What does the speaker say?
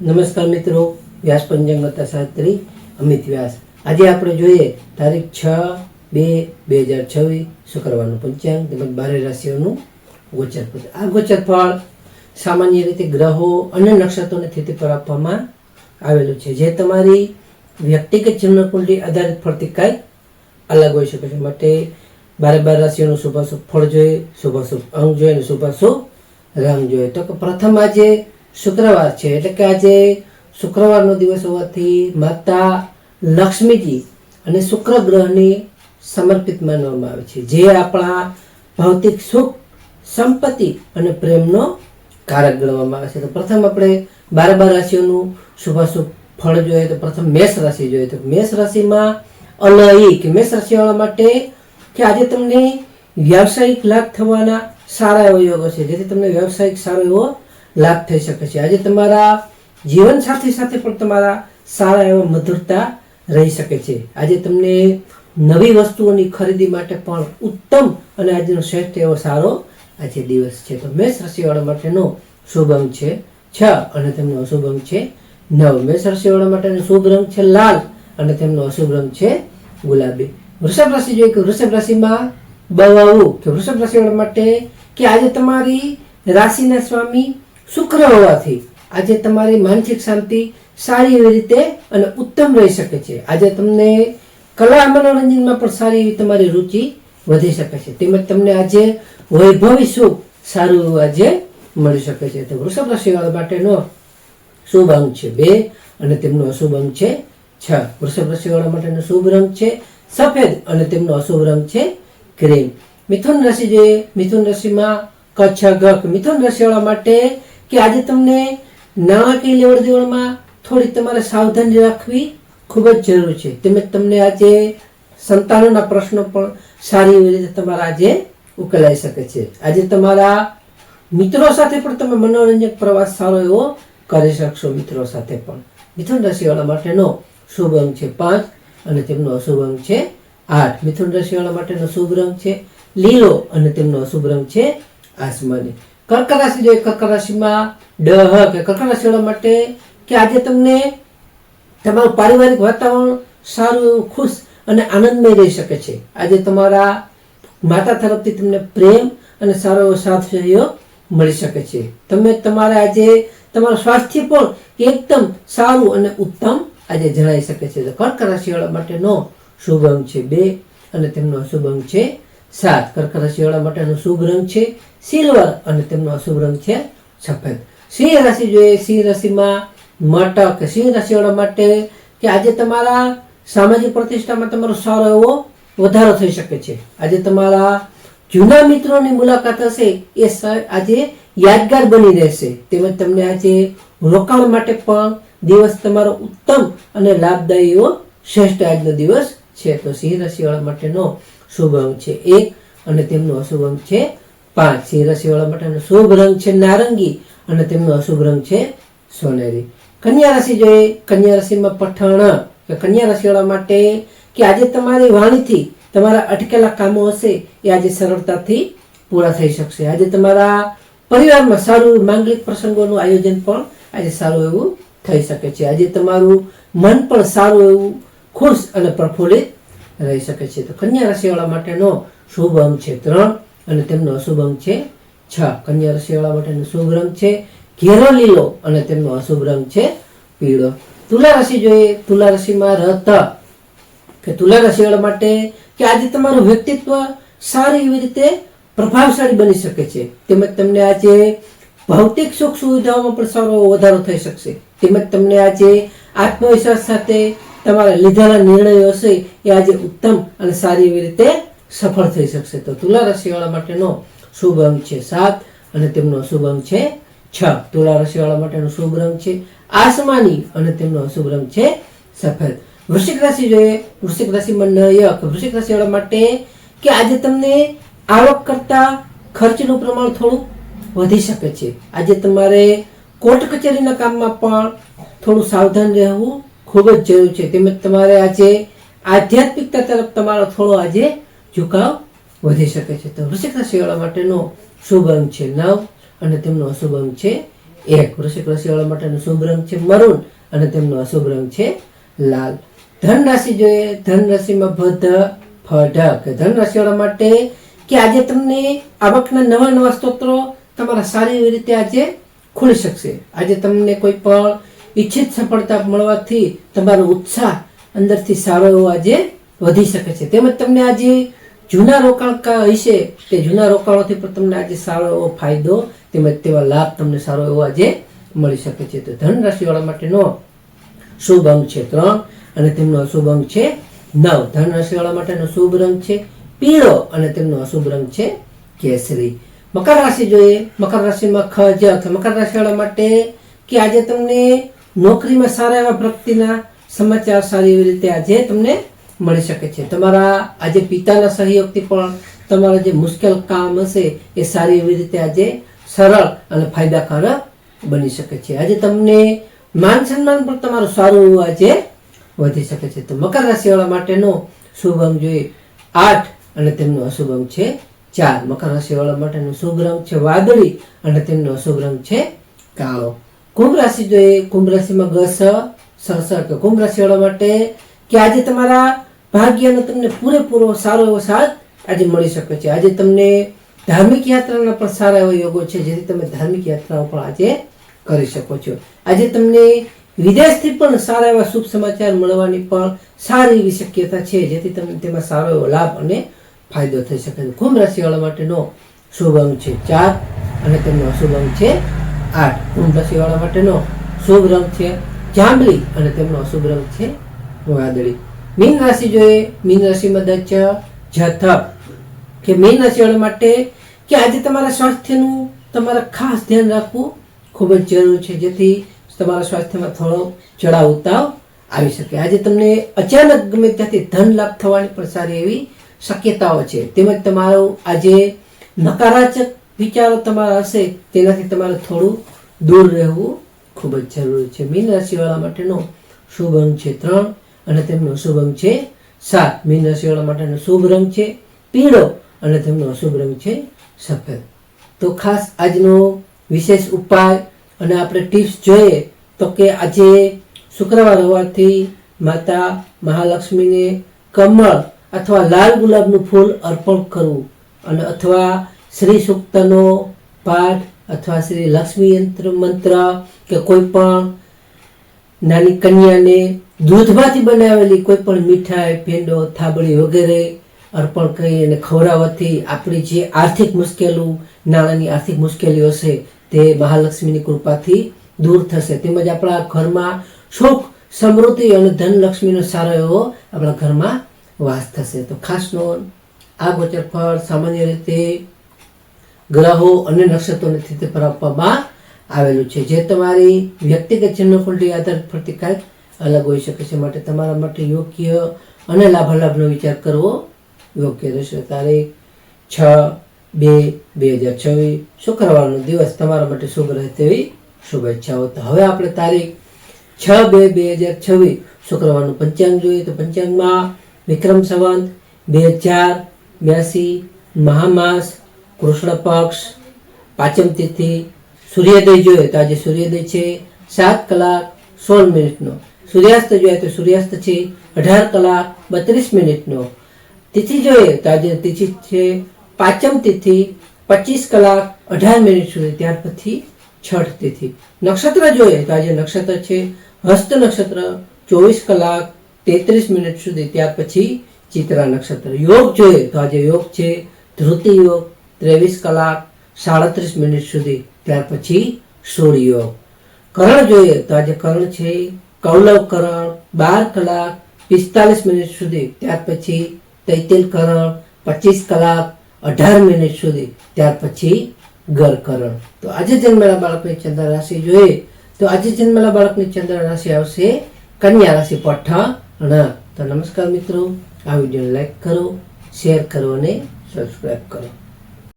નમસ્કાર મિત્રો, વ્યાસ પંચાંગતા શાસ્ત્રી અમિત વ્યાસ. આજે આપણે જોઈએ તારીખ 6/2/2026 શુક્રવારનું પંચાંગ તેમજ 12 રાશિઓનું ગોચર ફળ. આ ગોચર ફળ સામાન્ય રીતે ગ્રહો અને નક્ષત્રોની સ્થિતિ પર આપવામાં આવેલું છે, જે તમારી વ્યક્તિગત જન્મકુંડળી આધારિત ફળથી કાંઈ અલગ હોઈ શકે છે. માટે 12 રાશિઓનું શુભાશુભ ફળ જોઈએ, શુભાશુભ અંગ જોઈએ અને શુભાશુભ રંગ જોઈએ. તો પ્રથમ આજે શુક્રવાર છે, એટલે કે આજે શુક્રવારનો દિવસ હોવાથી માતા લક્ષ્મીજી અને શુક્ર ગ્રહને સમર્પિત માનવામાં આવે છે, જે આપણા ભૌતિક સુખ, સંપત્તિ અને પ્રેમનો કારક ગણવામાં આવે છે. તો પ્રથમ આપણે 12 રાશિઓનું શુભાશુભ ફળ જોઈએ. તો પ્રથમ મેષ રાશિ જોઈએ. તો મેષ રાશિમાં અલૌકિક મેષ રાશિવાળા માટે કે આજે તમને વ્યવસાયિક લાભ થવાના સારા એવા યોગો છે, જેથી તમને વ્યવસાયિક સારો એવો લાભ થઈ શકે છે. આજે તમારા જીવન સાથી સાથે પણ તમારા સારા એવા મધુરતા રહી શકે છે. આજે તમને નવી વસ્તુઓની ખરીદી માટે પણ ઉત્તમ અને આજનો શ્રેષ્ઠ એવો સારો આજે દિવસ છે. તો મેષ રાશિવાળા માટેનો શુભ અંક છે 6 અને તેમનો અશુભ અંક છે 9. મેષ રાશિવાળા માટેનો શુભ રંગ છે લાલ અને તેમનો અશુભ રંગ છે ગુલાબી. વૃષભ રાશિ જોઈએ કે વૃષભ રાશિમાં બવાવું કે વૃષભ રાશિવાળા માટે કે આજે તમારી રાશિના સ્વામી શુક્ર હોવાથી આજે તમારી માનસિક શાંતિ સારી એવી રીતે અને ઉત્તમ રહી શકે છે. આજે તમને કલા મનોરંજનમાં પણ સારી એવી તમારી રુચિ વધી શકે છે, તેમજ તમને આજે વૈભવી સુખ સારું એવું આજે મળી શકે છે. તો વૃષભ રાશિવાળા માટેનો શુભ અંક છે 2 અને તેમનો અશુભ અંક છે 6. વૃષભ રાશિવાળા માટેનો શુભ રંગ છે સફેદ અને તેમનો અશુભ રંગ છે ક્રીમ. મિથુન રાશિ જોઈએ. મિથુન રાશિમાં કચ્છ ગક મિથુન રાશિવાળા માટે કે આજે તમને નાણાકીય લેવડ દેવડમાં થોડી તમારે સાવધાની રાખવી ખૂબ જ જરૂરી છે. તેમજ તમને આજે સંતાનોના પ્રશ્નો પણ સારી એવી રીતે તમારા આજે ઉકેલાઈ શકે છે. આજે તમારા મિત્રો સાથે પણ તમે મનોરંજક પ્રવાસ સારો એવો કરી શકશો. મિત્રો સાથે પણ મિથુન રાશિવાળા માટેનો શુભ અંક છે 5 અને તેમનો અશુભ અંક છે 8. મિથુન રાશિવાળા માટેનો શુભ રંગ છે લીલો અને તેમનો અશુભ રંગ છે આસમાની. કર્ક રાશિ જોઈએ. કર્ક રાશિમાં ડહ કે કર્ક રાશિવાળા માટે કે આજે તમને તમારું પારિવારિક વાતાવરણ સારું એવું ખુશ અને આનંદમય રહી શકે છે. આજે તમારા માતા તરફથી તમને પ્રેમ અને સારો એવો સાથ સહયોગ મળી શકે છે. તમે તમારા આજે તમારું સ્વાસ્થ્ય પણ એકદમ સારું અને ઉત્તમ આજે જણાઈ શકે છે. તો કર્ક રાશિવાળા માટેનો શુભ અંક છે 2 અને તેમનો અશુભ અંક છે 7. કર્ક રાશિવાળા માટેનો શુભ રંગ છે સિલ્વર અને તેમનો અશુભ રંગ છે સફેદ. સિંહ રાશિ જોઈએ. સિંહ રાશિમાં મટક સિંહ રાશિવાળા માટે કે આજે તમારા સામાજિક પ્રતિષ્ઠામાં તમારો સારો એવો વધારો થઈ શકે છે. આજે તમારા જૂના મિત્રોની મુલાકાત હશે એ આજે યાદગાર બની રહેશે. તેમજ તમને આજે રોકાણ માટે પણ દિવસ તમારો ઉત્તમ અને લાભદાયી એવો શ્રેષ્ઠ આજનો દિવસ છે. તો સિંહ રાશિવાળા માટેનો શુભ અંક છે 1 અને તેમનો અશુભ અંક છે 5. સિંહ રાશિવાળા માટેનો શુભ રંગ છે નારંગી અને તેમનો અશુભ રંગ છે સોનેરી. કન્યા રાશિ જોઈએ. કન્યા રાશિમાં પઠાણ કે કન્યા રાશિવાળા માટે કે આજે તમારી વાણીથી તમારા અટકેલા કામો હશે એ આજે સરળતાથી પૂરા થઈ શકશે. આજે તમારા પરિવારમાં સારું માંગલિક પ્રસંગોનું આયોજન પણ આજે સારું એવું થઈ શકે છે. આજે તમારું મન પણ સારું એવું ખુશ અને પ્રફુલ્લિત રહી શકે છે. તો કન્યા રાશિવાળા માટેનો શુભ અંક છે 3 અને તેમનો અશુભ અંક છે 6. કન્યા રાશિવાળા માટેનો શુભ રંગ છે ઘેરો લીલો અને તેમનો અશુભ રંગ છે પીળો. તુલા રાશિ જોઈએ. તુલા રાશિમાં રત કે તુલા રાશિવાળા માટે કે આજે તમારું વ્યક્તિત્વ સારી એવી રીતે પ્રભાવશાળી બની શકે છે. તેમજ તમને આજે ભૌતિક સુખ સુવિધાઓમાં પણ સારો વધારો થઈ શકશે. તેમજ તમને આજે આત્મવિશ્વાસ સાથે તમારા લીધેલા નિર્ણયો હશે એ આજે ઉત્તમ અને સારી એવી રીતે સફળ થઈ શકશે. તો તુલા રાશિવાળા માટેનો શુભ અંક છે 7 અને તેમનો અશુભ અંક છે 6. તુલા રાશિવાળા માટેનો શુભ રંગ છે આસમાની અને તેમનો અશુભ રંગ છે સફેદ. વૃશ્ચિક રાશિ જોઈએ. વૃશ્ચિક રાશિમાં નયક વૃશ્ચિક રાશિવાળા માટે કે આજે તમને આવક કરતા ખર્ચનું પ્રમાણ થોડું વધી શકે છે. આજે તમારે કોર્ટ કચેરીના કામમાં પણ થોડું સાવધાન રહેવું ખૂબ જ જરૂરી છે. તેમજ તમારે આજે આધ્યાત્મિકતા તરફ તમારો થોડો આજે ઝુકાવ વધી શકે છે. તો વૃશ્ચિક રાશિવાળા માટેનો શુભ અંક છે 9 અને તેમનો અશુભ અંક છે 1. વૃશ્ચિક રાશિવાળા માટેનો શુભ રંગ છે મરૂન અને તેમનો અશુભ રંગ છે લાલ. ધન રાશિ જોઈએ. ધન રાશિમાં ભધ ફઢ કે ધન રાશિવાળા માટે કે આજે તમને આવકના નવા નવા સ્ત્રોતો તમારા સારી એવી રીતે આજે ખુલી શકશે. આજે તમને કોઈ પણ ઈચ્છિત સફળતા મળવાથી તમારો ઉત્સાહ અંદરથી સારો એવો આજે વધી શકે છે. તેમજ તમને આજે જૂના રોકાણકાર હશે તે જૂના રોકાણોથી પણ તમને આજે સારો એવો ફાયદો તેમજ તેવા લાભ તમને સારો એવો આજે મળી શકે છે. તો ધન રાશિવાળા માટેનો શુભ અંક છે 3 અને તેમનો અશુભ અંક છે 9. ધન રાશિવાળા માટેનો શુભ રંગ છે પીળો અને તેમનો અશુભ રંગ છે કેસરી. મકર રાશિ જોઈએ. મકર રાશિમાં ખજ. મકર રાશિવાળા માટે કે આજે તમને નોકરીમાં સારા એવા પ્રગતિના સમાચાર સારી એવી રીતે આજે તમને મળી શકે છે. તમારા આજે પિતાના સહયોગથી પણ તમારા જે મુશ્કેલ કામ હશે એ સારી એવી રીતે આજે સરળ અને ફાયદાકારક બની શકે છે. આજે તમને માન સન્માન પણ તમારું સારું એવું આજે વધી શકે છે. તો મકર રાશિવાળા માટેનો શુભ અંક જોઈએ 8 અને તેમનો અશુભ અંક છે 4. મકર રાશિવાળા માટેનો શુભ રંગ છે વાદળી અને તેમનો અશુભ રંગ છે કાળો. કુંભ રાશિ જોઈએ. કુંભ રાશિમાં ગસ સરસર. કુંભ રાશિવાળા માટે કે આજે તમારા ભાગ્યનો તમને પૂરેપૂરો સારો એવો સાથ આજે મળી શકે છે. આજે તમને ધાર્મિક યાત્રાના પણ સારા એવા યોગો છે જેથી તમે ધાર્મિક યાત્રાઓ પણ આજે કરી શકો છો. આજે તમને વિદેશથી પણ સારા એવા શુભ સમાચાર મળવાની પણ સારી એવી શક્યતા છે જેથી તમને તેમાં સારો એવો લાભ અને ફાયદો થઈ શકે છે. કુંભ રાશિવાળા માટેનો શુભ અંક છે 4 અને તેમનો અશુભ અંક છે 8. કુંભ રાશિવાળા માટેનો શુભ રંગ છે જાંબલી અને તેમનો અશુભ રંગ છે વાદળી. મીન રાશિ જોઈએ. મીન રાશિમાં દચ જથપ કે મીન રાશિવાળા માટે કે આજે તમારા સ્વાસ્થ્યનું તમારે ખાસ ધ્યાન રાખવું ખૂબ જ જરૂરી છે જેથી તમારા સ્વાસ્થ્યમાં થોડો ચડાવ ઉતાર આવી શકે. આજે તમને અચાનક ગમે ત્યાંથી ધન લાભ થવાની પણ સારી એવી શક્યતાઓ છે. તેમજ તમારો આજે નકારાત્મક વિચારો તમારા હશે તેનાથી તમારે થોડું દૂર રહેવું ખૂબ જ જરૂરી છે. મીન રાશિવાળા માટેનો શુભ અંક છે 3 અને તેમનો શુભ અંક છે 7. મીન રાશિવાળા માટેનો શુભ રંગ છે પીળો અને તેમનો અશુભ રંગ છે સફેદ. તો ખાસ આજનો વિશેષ ઉપાય અને આપણે ટિપ્સ જોઈએ તો કે આજે શુક્રવાર હોવાથી માતા મહાલક્ષ્મીને કમળ અથવા લાલ ગુલાબનું ફૂલ અર્પણ કરવું અને અથવા શ્રી સૂક્તનો પાઠ અથવા શ્રી લક્ષ્મી યંત્ર મંત્ર કે કોઈ પણ નાની કન્યાને દૂધમાંથી બનાવેલી કોઈ પણ મીઠાઈ પેંડો થાબડી વગેરે અર્પણ કરી અને ખવડાવવાથી આપણી જે આર્થિક મુશ્કેલીઓ નાણાંની આર્થિક મુશ્કેલીઓ છે તે મહાલક્ષ્મીની કૃપાથી દૂર થશે. તેમજ આપણા ઘરમાં સુખ સમૃદ્ધિ અને ધનલક્ષ્મીનો સારો એવો આપણા ઘરમાં વાસ થશે. તો ખાસ નોંધ આ ગોચર ફળ સામાન્ય રીતે ગ્રહો અને નક્ષત્રોની સ્થિતિ પર આપવામાં આવેલું છે જે તમારી વ્યક્તિગત જન્મકુંડળી આધારિત ફરતી કાંઈક અલગ હોઈ શકે છે. માટે તમારા માટે યોગ્ય અને લાભાલાભનો વિચાર કરવો યોગ્ય રહેશે. તારીખ 6/2/2026 શુક્રવારનો દિવસ તમારા માટે શુભ રહે તેવી શુભેચ્છાઓ. તો હવે આપણે તારીખ 6/2/2026 શુક્રવારનું પંચાંગ જોઈએ તો પંચાંગમાં વિક્રમ સંવત 2082 મહામાસ કૃષ્ણ પક્ષ પાંચમ તિથિ સૂર્યોદય જોઈએ તો આજે સૂર્યોદય છે 7:16 સૂર્યાસ્ત જોઈએ તો સૂર્યાસ્ત છે 18:32 તિથિ જોઈએ તો આજે તિથિ છે પાંચમ તિથિ 25:18 સુધી. ત્યાર પછી છઠ તિથિ. નક્ષત્ર જોઈએ તો આજે નક્ષત્ર છે હસ્ત નક્ષત્ર 24:33 સુધી. ત્યાર પછી ચિત્રા નક્ષત્ર. યોગ જોઈએ તો આજે યોગ છે ધૃતિ યોગ 23:37 સુધી. ત્યાર પછી સૂર્ય યોગ. કરણ જોઈએ તો આજે કરણ છે કૌલવ કરણ 12:45 સુધી. ત્યાર પછી તૈતિલ કરણ 25:18 સુધી. ત્યાર પછી ગર કરણ. તો આજે જન્મેલા બાળકની ચંદ્ર રાશિ જોઈએ તો આજે જન્મેલા બાળકની ચંદ્ર રાશિ આવશે કન્યા રાશિ પઠણ. તો નમસ્કાર મિત્રો, આ વિડીયોને લાઈક કરો, શેર કરો અને સબસ્ક્રાઈબ કરો.